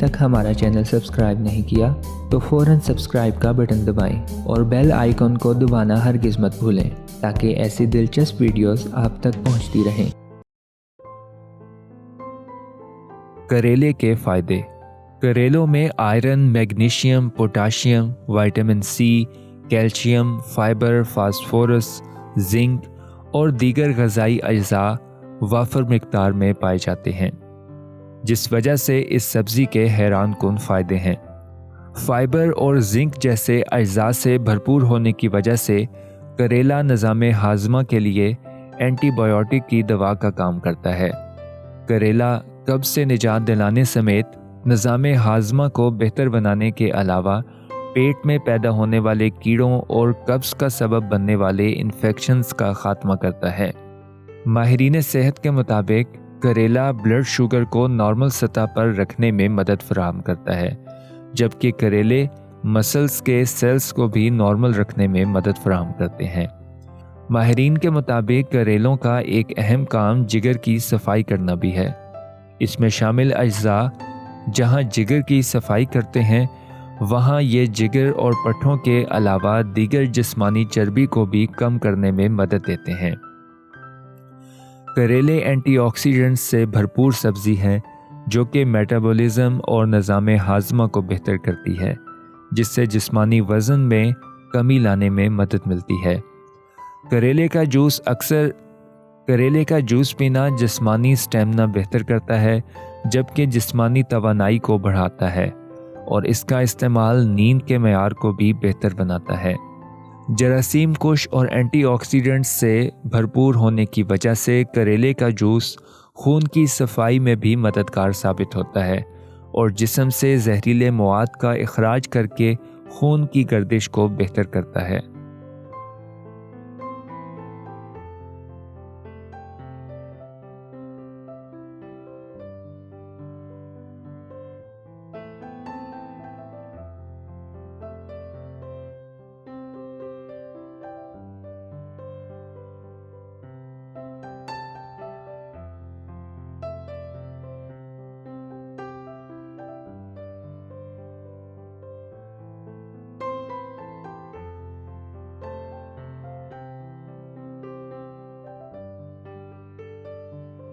तक हमारा channel subscribe नहीं किया तो फ़ौरन सब्सक्राइब का बटन दबाएं और बेल आइकन को दबाना हरगिज़ मत भूलें ताकि ऐसी दिलचस्प वीडियोस आप तक पहुंचती रहें। करेले के फ़ायदे। करेलों में iron, magnesium, potassium, vitamin C, calcium, fibre, phosphorus, zinc और दीगर ग़िज़ाई अज्जा वाफर मिक़दार में पाए जाते हैं, जिस वजह से इस सब्ज़ी के हैरान कुन फ़ायदे हैं। फाइबर और जिंक जैसे अज्जा से भरपूर होने की वजह से करेला निज़ाम हाज़मा के लिए एंटीबायोटिक की दवा का काम करता है। करेला कब्ज़ से निजात दिलाने समेत निज़ाम हाज़मा को बेहतर बनाने के अलावा पेट में पैदा होने वाले कीड़ों और कब्ज़ का सबब बनने वाले इन्फेक्शंस का ख़ात्मा करता है। माहिरीन सेहत के मुताबिक करेला ब्लड शुगर को नॉर्मल सतह पर रखने में मदद फराहम करता है, जबकि करेले मसल्स के सेल्स को भी नॉर्मल रखने में मदद फराहम करते हैं। माहिरीन के मुताबिक करेलों का एक अहम काम जिगर की सफाई करना भी है। इसमें शामिल अज्जा जहां जिगर की सफाई करते हैं, वहां ये जिगर और पट्ठों के अलावा दीगर जिस्मानी चर्बी को भी कम करने में मदद देते हैं। करेले एंटीऑक्सीडेंट्स से भरपूर सब्ज़ी है जो कि मेटाबॉलिज्म और निज़ाम हाज़मा को बेहतर करती है, जिससे जिस्मानी वज़न में कमी लाने में मदद मिलती है। करेले का जूस पीना जिस्मानी स्टेमिना बेहतर करता है, जबकि जिस्मानी तवानाई को बढ़ाता है और इसका इस्तेमाल नींद के मेयार को भी बेहतर बनाता है। जरासीम कुश और एंटीऑक्सीडेंट्स से भरपूर होने की वजह से करेले का जूस खून की सफाई में भी मददगार साबित होता है और जिस्म से जहरीले मवाद का इखराज करके खून की गर्दिश को बेहतर करता है।